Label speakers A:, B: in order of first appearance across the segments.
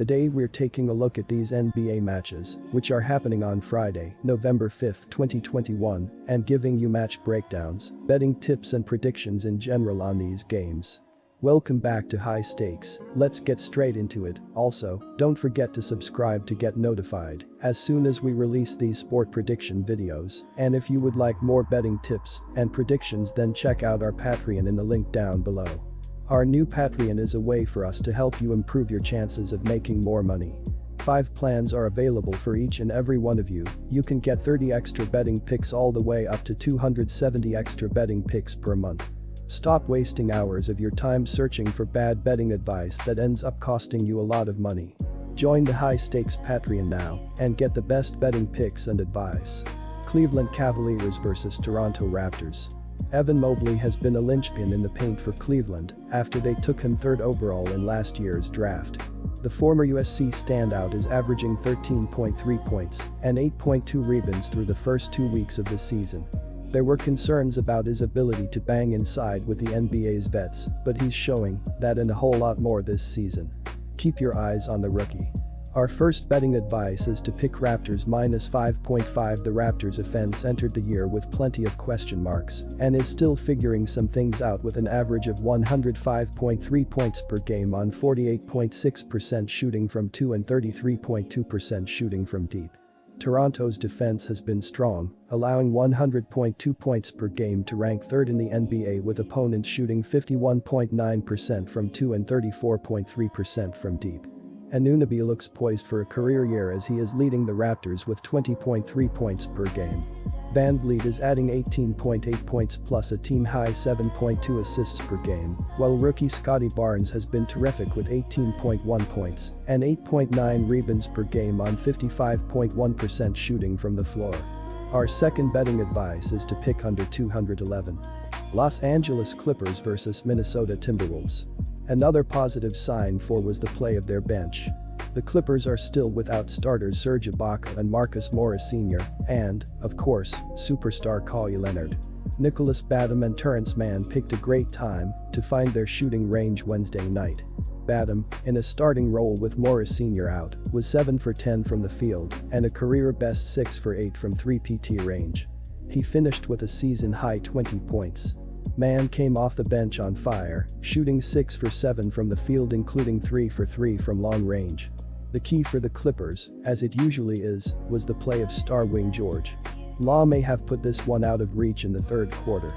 A: Today we're taking a look at these NBA matches, which are happening on Friday, November 5, 2021, and giving you match breakdowns, betting tips and predictions in general on these games. Welcome back to High Stakes, let's get straight into it. Also, don't forget to subscribe to get notified as soon as we release these sport prediction videos, and if you would like more betting tips and predictions, then check out our Patreon in the link down below. Our new Patreon is a way for us to help you improve your chances of making more money. 5 plans are available for each and every one of you. You can get 30 extra betting picks all the way up to 270 extra betting picks per month. Stop wasting hours of your time searching for bad betting advice that ends up costing you a lot of money. Join the High Stakes Patreon now and get the best betting picks and advice. Cleveland Cavaliers vs Toronto Raptors. Evan Mobley has been a linchpin in the paint for Cleveland after they took him 3rd overall in last year's draft. The former USC standout is averaging 13.3 points and 8.2 rebounds through the first 2 weeks of the season. There were concerns about his ability to bang inside with the NBA's vets, but he's showing that and a whole lot more this season. Keep your eyes on the rookie. Our first betting advice is to pick Raptors minus 5.5. The Raptors offense entered the year with plenty of question marks and is still figuring some things out with an average of 105.3 points per game on 48.6% shooting from 2 and 33.2% shooting from deep. Toronto's defense has been strong, allowing 100.2 points per game to rank 3rd in the NBA, with opponents shooting 51.9% from 2 and 34.3% from deep. Anunoby looks poised for a career year as he is leading the Raptors with 20.3 points per game. VanVleet is adding 18.8 points plus a team-high 7.2 assists per game, while rookie Scottie Barnes has been terrific with 18.1 points and 8.9 rebounds per game on 55.1% shooting from the floor. Our second betting advice is to pick under 211. Los Angeles Clippers vs Minnesota Timberwolves. Another positive sign was the play of their bench. The Clippers are still without starters Serge Ibaka and Marcus Morris Sr. and, of course, superstar Kawhi Leonard. Nicholas Batum and Terrence Mann picked a great time to find their shooting range Wednesday night. Batum, in a starting role with Morris Sr. out, was 7 for 10 from the field and a career-best 6 for 8 from 3 PT range. He finished with a season-high 20 points. Mann came off the bench on fire, shooting 6 for 7 from the field including 3 for 3 from long range. The key for the Clippers, as it usually is, was the play of star wing George. Law may have put this one out of reach in the 3rd quarter.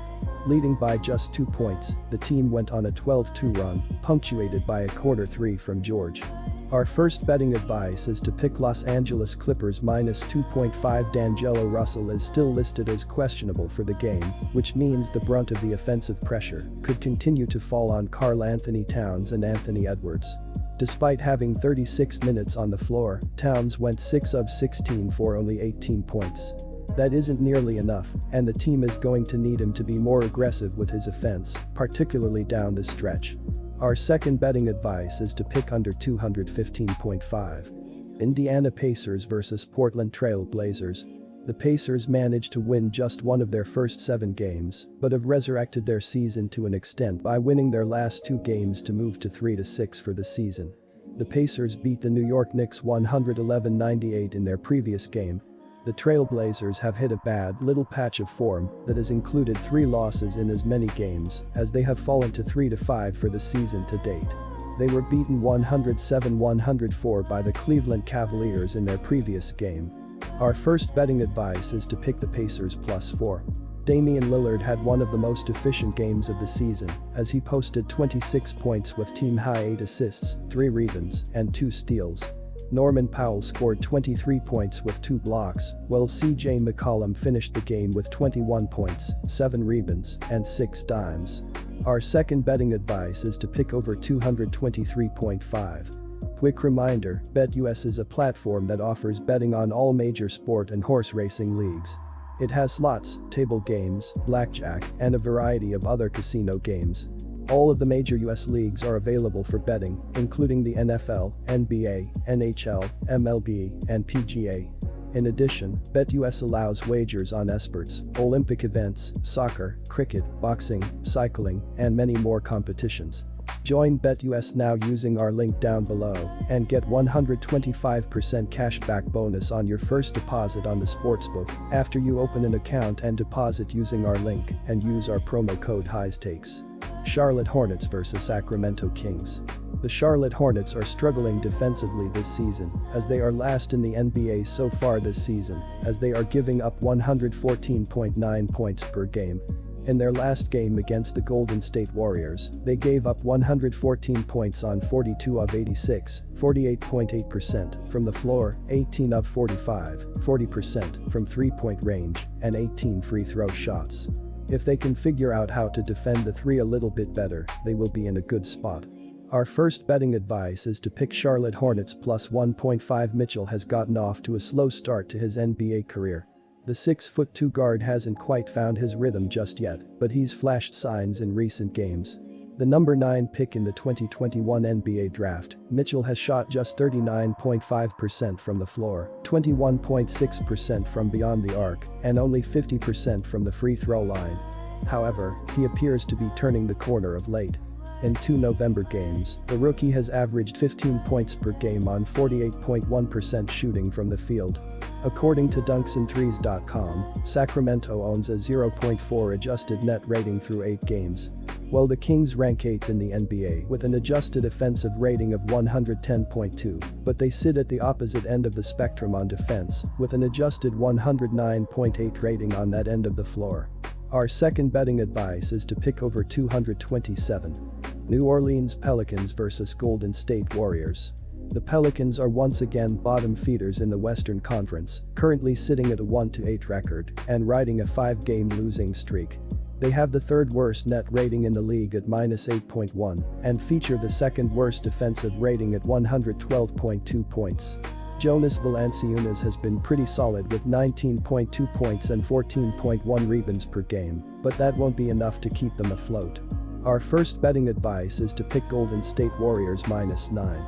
A: Leading by just 2 points, the team went on a 12-2 run, punctuated by a quarter 3 from George. Our first betting advice is to pick Los Angeles Clippers minus 2.5. D'Angelo Russell is still listed as questionable for the game, which means the brunt of the offensive pressure could continue to fall on Karl Anthony Towns and Anthony Edwards. Despite having 36 minutes on the floor, Towns went 6 of 16 for only 18 points. That isn't nearly enough, and the team is going to need him to be more aggressive with his offense, particularly down the stretch. Our second betting advice is to pick under 215.5. Indiana Pacers vs Portland Trail Blazers. The Pacers managed to win just one of their first 7 games, but have resurrected their season to an extent by winning their last 2 games to move to 3-6 for the season. The Pacers beat the New York Knicks 111-98 in their previous game. The Trailblazers have hit a bad little patch of form that has included 3 losses in as many games as they have fallen to 3-5 for the season to date. They were beaten 107-104 by the Cleveland Cavaliers in their previous game. Our first betting advice is to pick the Pacers plus 4. Damian Lillard had one of the most efficient games of the season as he posted 26 points with team-high 8 assists, 3 rebounds, and 2 steals. Norman Powell scored 23 points with 2 blocks, while CJ McCollum finished the game with 21 points, 7 rebounds, and 6 dimes. Our second betting advice is to pick over 223.5. Quick reminder, BetUS is a platform that offers betting on all major sport and horse racing leagues. It has slots, table games, blackjack, and a variety of other casino games. All of the major US leagues are available for betting, including the NFL, NBA, NHL, MLB, and PGA. In addition, BetUS allows wagers on esports, Olympic events, soccer, cricket, boxing, cycling, and many more competitions. Join BetUS now using our link down below and get 125% cashback bonus on your first deposit on the sportsbook after you open an account and deposit using our link and use our promo code HIGHSTAKES. Charlotte Hornets vs Sacramento Kings. The Charlotte Hornets are struggling defensively this season as they are last in the NBA so far this season as they are giving up 114.9 points per game. In their last game against the Golden State Warriors, they gave up 114 points on 42 of 86, 48.8% from the floor, 18 of 45, 40% from three-point range, and 18 free throw shots. If they can figure out how to defend the three a little bit better, they will be in a good spot. Our first betting advice is to pick Charlotte Hornets plus 1.5. Mitchell has gotten off to a slow start to his NBA career. The 6'2" guard hasn't quite found his rhythm just yet, but he's flashed signs in recent games. The number 9 pick in the 2021 NBA draft, Mitchell has shot just 39.5% from the floor, 21.6% from beyond the arc, and only 50% from the free throw line. However, he appears to be turning the corner of late. In 2 November games, the rookie has averaged 15 points per game on 48.1% shooting from the field. According to dunksandthrees.com, Sacramento owns a 0.4 adjusted net rating through 8 games. While the Kings rank 8th in the NBA with an adjusted offensive rating of 110.2, but they sit at the opposite end of the spectrum on defense with an adjusted 109.8 rating on that end of the floor. Our second betting advice is to pick over 227. New Orleans Pelicans vs Golden State Warriors. The Pelicans are once again bottom feeders in the Western Conference, currently sitting at a 1-8 record and riding a 5-game losing streak. They have the third worst net rating in the league at -8.1 and feature the second worst defensive rating at 112.2 points. Jonas Valanciunas has been pretty solid with 19.2 points and 14.1 rebounds per game, but that won't be enough to keep them afloat. Our first betting advice is to pick Golden State Warriors -9.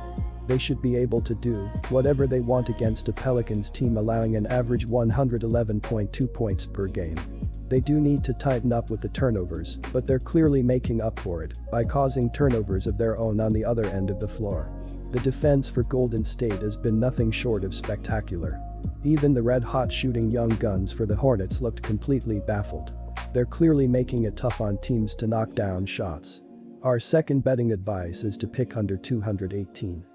A: They should be able to do whatever they want against a Pelicans team allowing an average 111.2 points per game. They do need to tighten up with the turnovers, but they're clearly making up for it by causing turnovers of their own on the other end of the floor. The defense for Golden State has been nothing short of spectacular. Even the red-hot shooting young guns for the Hornets looked completely baffled. They're clearly making it tough on teams to knock down shots. Our second betting advice is to pick under 218.